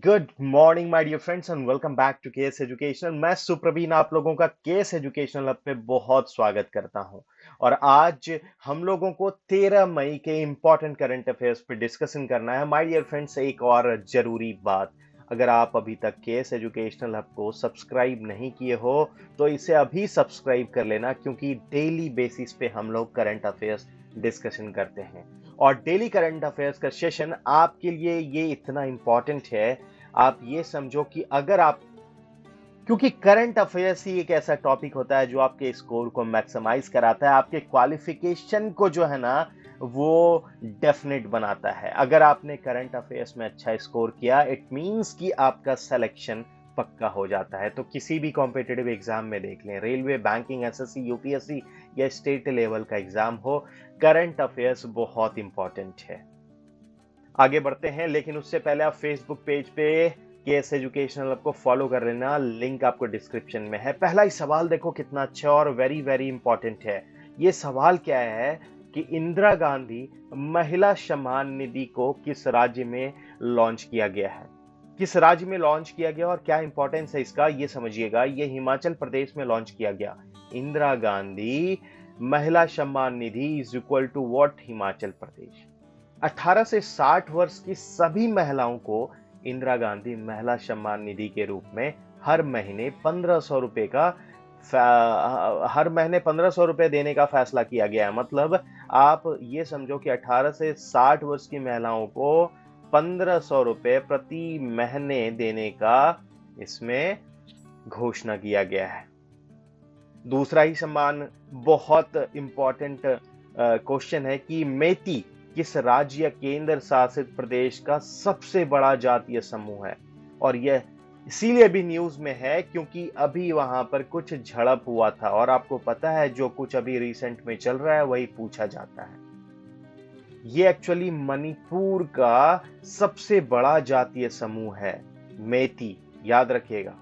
Good morning my dear friends and welcome back to KS educational. मैं सुप्रवीण आप लोगों का केएस एजुकेशनल हब पे बहुत स्वागत करता हूं। और आज हम लोगों को 13 मई के इंपॉर्टेंट करंट अफेयर्स पे डिस्कशन करना है। माय डियर फ्रेंड्स, एक और जरूरी बात, अगर आप अभी तक केएस एजुकेशनल हब को सब्सक्राइब नहीं किए हो तो इसे अभी सब्सक्राइब कर लेना, क्योंकि डेली बेसिस पे हम लोग करंट अफेयर्स डिस्कशन करते हैं। और डेली करंट अफेयर्स का सेशन आपके लिए ये इतना इंपॉर्टेंट है, आप ये समझो कि अगर आप, क्योंकि करंट अफेयर्स ही एक ऐसा टॉपिक होता है जो आपके स्कोर को मैक्सिमाइज कराता है, आपके क्वालिफिकेशन को जो है ना वो डेफिनेट बनाता है। अगर आपने करंट अफेयर्स में अच्छा स्कोर किया, इट मींस कि आपका सिलेक्शन पक्का हो जाता है। तो किसी भी कॉम्पिटिटिव एग्जाम में देख लें, रेलवे, बैंकिंग, एसएससी, यूपीएससी या स्टेट लेवल का एग्जाम हो, करंट अफेयर्स बहुत इंपॉर्टेंट है। आगे बढ़ते हैं, लेकिन उससे पहले आप फेसबुक पेज पे केएस एजुकेशनल को फॉलो कर लेना, लिंक आपको डिस्क्रिप्शन में है। पहला ही सवाल देखो कितना अच्छा और वेरी वेरी इंपॉर्टेंट है। ये सवाल क्या है कि इंदिरा गांधी महिला सम्मान निधि को किस राज्य में लॉन्च किया गया है? किस राज्य में लॉन्च किया गया और क्या इंपॉर्टेंस है इसका, ये समझिएगा। ये हिमाचल प्रदेश में लॉन्च किया गया। इंदिरा गांधी महिला सम्मान निधि is equal to what? Himachal Pradesh. 18 से 60 वर्ष की सभी महिलाओं को इंदिरा गांधी महिला सम्मान निधि के रूप में हर महीने 1500 रुपए का हर महीने 1500 रुपए देने का फैसला किया गया है। मतलब आप ये समझो कि 18 से 60 वर्ष की महिलाओं को 1500 रुपए प्रति महीने देने का इसमें घोषणा किया गया है। दूसरा ही सम्मान बहुत इंपॉर्टेंट क्वेश्चन है कि मेती किस राज्य या केंद्र शासित प्रदेश का सबसे बड़ा जातीय समूह है? और यह इसीलिए भी न्यूज में है क्योंकि अभी वहां पर कुछ झड़प हुआ था, और आपको पता है जो कुछ अभी रिसेंट में चल रहा है वही पूछा जाता है। ये एक्चुअली मणिपुर का सबसे बड़ा जातीय समूह है, मेती, याद रखिएगा।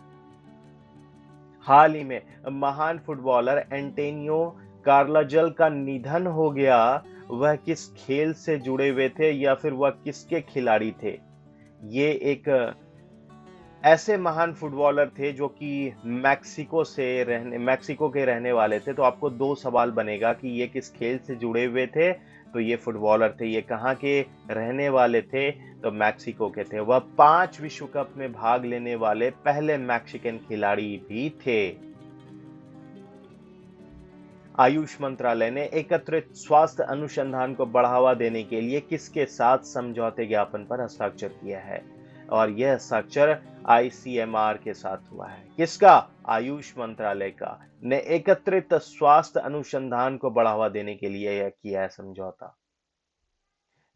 हाल ही में महान फुटबॉलर एंटोनियो कार्लाजल का निधन हो गया। वह किस खेल से जुड़े हुए थे या फिर वह किसके खिलाड़ी थे? ये एक ऐसे महान फुटबॉलर थे जो कि मैक्सिको के रहने वाले थे। तो आपको दो सवाल बनेगा कि ये किस खेल से जुड़े हुए थे। तो ये फुटबॉलर थे। ये कहाँ के रहने वाले थे? तो मैक्सिको के थे। वह 5 विश्व कप में भाग लेने वाले पहले मैक्सिकन खिलाड़ी भी थे। आयुष मंत्रालय ने एकत्रित स्वास्थ्य अनुसंधान को बढ़ावा देने के लिए किसके साथ समझौते ज्ञापन पर हस्ताक्षर किया है? और यह हस्ताक्षर आईसीएमआर के साथ हुआ है। किसका? आयुष मंत्रालय का ने एकत्रित स्वास्थ्य अनुसंधान को बढ़ावा देने के लिए यह किया है समझौता।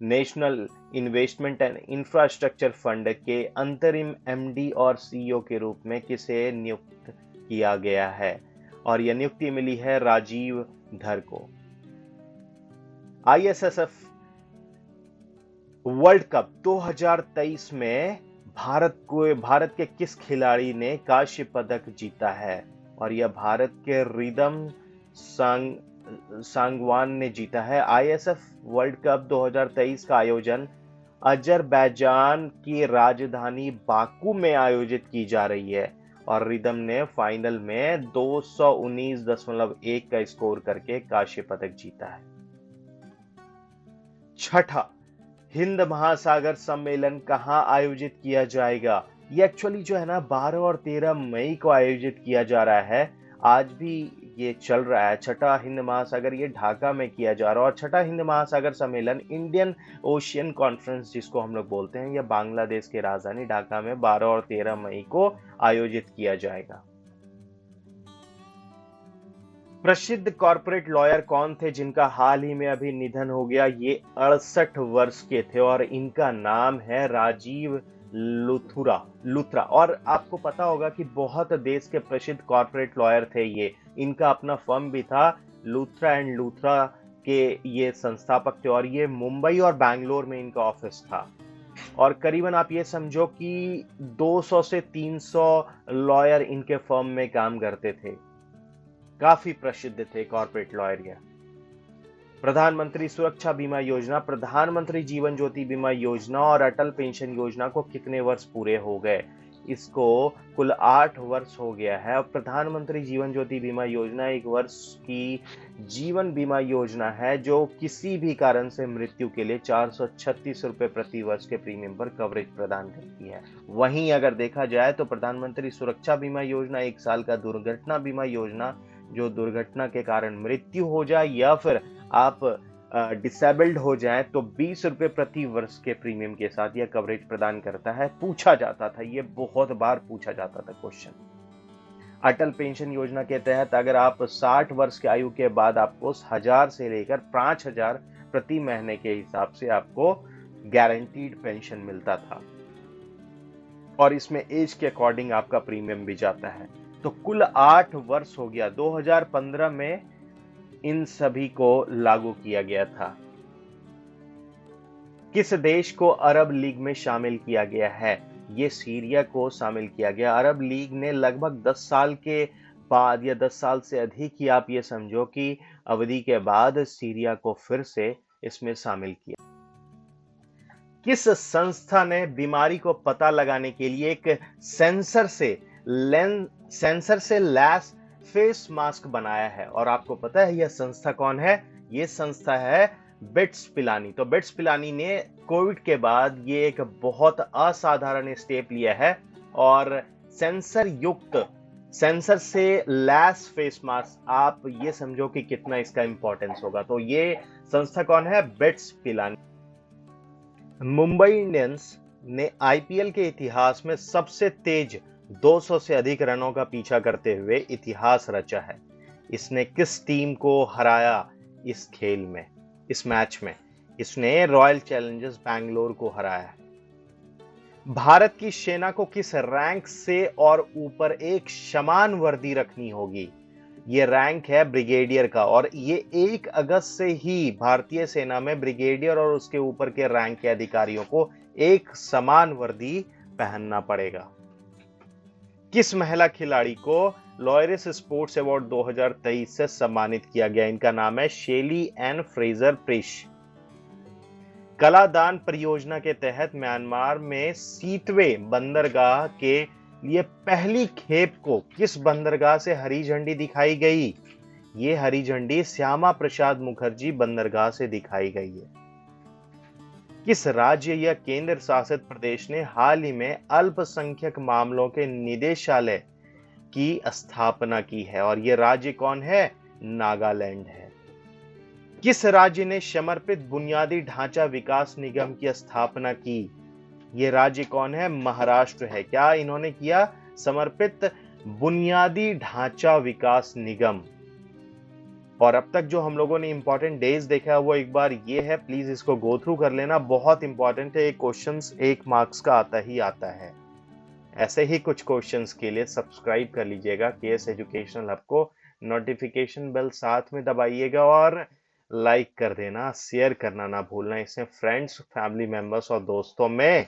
National investment and infrastructure fund के अंतरिम एमडी और सीईओ के रूप में किसे नियुक्त किया गया है? और यह नियुक्ति मिली है राजीव धर को। आईएसएसएफ वर्ल्ड कप 2023 में भारत के किस खिलाड़ी ने कांस्य पदक जीता है? और यह भारत के रिदम सांगवान ने जीता है। आईएसएफ वर्ल्ड कप 2023 का आयोजन अजरबैजान की राजधानी बाकू में आयोजित की जा रही है, और रिदम ने फाइनल में 219.1 का स्कोर करके कांस्य पदक जीता है। छठा हिंद महासागर सम्मेलन कहां आयोजित किया जाएगा? ये एक्चुअली जो है ना 12 और 13 मई को आयोजित किया जा रहा है। आज भी ये चल रहा है। छठा हिंद महासागर ये ढाका में किया जा रहा है। और छठा हिंद महासागर सम्मेलन इंडियन ओशियन कॉन्फ्रेंस जिसको हम लोग बोलते हैं, यह बांग्लादेश की राजधानी ढाका में 12 और 13 मई को आयोजित किया जाएगा। प्रसिद्ध कॉर्पोरेट लॉयर कौन थे जिनका हाल ही में अभी निधन हो गया? ये 68 वर्ष के थे और इनका नाम है राजीव लुथरा। और आपको पता होगा कि बहुत देश के प्रसिद्ध कॉर्पोरेट लॉयर थे ये। इनका अपना फर्म भी था, लुथरा एंड लुथरा के ये संस्थापक थे, और ये मुंबई और बैंगलोर में इनका ऑफिस था। और करीबन आप ये समझो कि 200 से 300 लॉयर इनके फर्म में काम करते थे। काफी प्रसिद्ध थे कॉर्पोरेट लॉयर ये। प्रधानमंत्री सुरक्षा बीमा योजना, प्रधानमंत्री जीवन ज्योति बीमा योजना और अटल पेंशन योजना को कितने वर्ष पूरे हो गए? इसको कुल 8 वर्ष हो गया है। और प्रधानमंत्री जीवन ज्योति बीमा योजना एक वर्ष की जीवन बीमा योजना है जो किसी भी कारण से मृत्यु के लिए 436 रुपए प्रति वर्ष के प्रीमियम पर कवरेज प्रदान करती है। वहीं अगर देखा जाए तो प्रधानमंत्री सुरक्षा बीमा योजना 1 साल का दुर्घटना बीमा योजना, जो दुर्घटना के कारण मृत्यु हो जाए या फिर आप डिसेबल्ड हो जाए तो 20 रुपए प्रति वर्ष के प्रीमियम के साथ यह कवरेज प्रदान करता है। पूछा जाता था, ये बहुत बार पूछा जाता था क्वेश्चन। अटल पेंशन योजना के तहत अगर आप 60 वर्ष की आयु के बाद आपको 1000 से लेकर 5000 प्रति महीने के हिसाब से आपको गारंटीड पेंशन मिलता था और इसमें एज के अकॉर्डिंग आपका प्रीमियम भी जाता है। तो कुल 8 वर्ष हो गया। 2015 में इन सभी को लागू किया गया था। किस देश को अरब लीग में शामिल किया गया है? ये सीरिया को शामिल किया गया। अरब लीग ने लगभग 10 साल के बाद या 10 साल से अधिक ही आप ये समझो कि अवधि के बाद सीरिया को फिर से इसमें शामिल किया। किस संस्था ने बीमारी को पता लगाने के लिए एक सेंसर से लैस फेस मास्क बनाया है? और आपको पता है यह संस्था कौन है? यह संस्था है बिट्स पिलानी। तो बिट्स पिलानी ने कोविड के बाद ये एक बहुत असाधारण स्टेप लिया है और सेंसर से लैस फेस मास्क, आप ये समझो कि कितना इसका इंपॉर्टेंस होगा। तो ये संस्था कौन है? बिट्स पिलानी। मुंबई इंडियंस ने आईपीएल के इतिहास में सबसे तेज 200 से अधिक रनों का पीछा करते हुए इतिहास रचा है। इसने किस टीम को हराया इस मैच में? इसने रॉयल चैलेंजर्स बैंगलोर को हराया। भारत की सेना को किस रैंक से और ऊपर एक समान वर्दी रखनी होगी? ये रैंक है ब्रिगेडियर का और ये 1 अगस्त से ही भारतीय सेना में ब्रिगेडियर और उसके ऊपर के रैंक के अधिकारियों को एक समान वर्दी पहनना पड़ेगा। किस महिला खिलाड़ी को लॉयरिस स्पोर्ट्स अवार्ड 2023 से सम्मानित किया गया? इनका नाम है शेली एन फ्रेजर प्रिश। कलादान परियोजना के तहत म्यांमार में सीतवे बंदरगाह के लिए पहली खेप को किस बंदरगाह से हरी झंडी दिखाई गई? ये हरी झंडी श्यामा प्रसाद मुखर्जी बंदरगाह से दिखाई गई है। किस राज्य या केंद्र शासित प्रदेश ने हाल ही में अल्पसंख्यक मामलों के निदेशालय की स्थापना की है? और यह राज्य कौन है? नागालैंड है। किस राज्य ने समर्पित बुनियादी ढांचा विकास निगम की स्थापना की? यह राज्य कौन है? महाराष्ट्र है। क्या इन्होंने किया? समर्पित बुनियादी ढांचा विकास निगम। और अब तक जो हम लोगों ने इंपॉर्टेंट डेज देखा है वो एक बार ये है, प्लीज इसको गो थ्रू कर लेना, बहुत इंपॉर्टेंट है। एक क्वेश्चंस 1 मार्क्स का आता ही आता है। ऐसे ही कुछ क्वेश्चंस के लिए सब्सक्राइब कर लीजिएगा केएस एजुकेशनल हब को, नोटिफिकेशन बेल साथ में दबाइएगा और लाइक कर देना, शेयर करना ना भूलना। इससे फ्रेंड्स, फैमिली मेंबर्स और दोस्तों में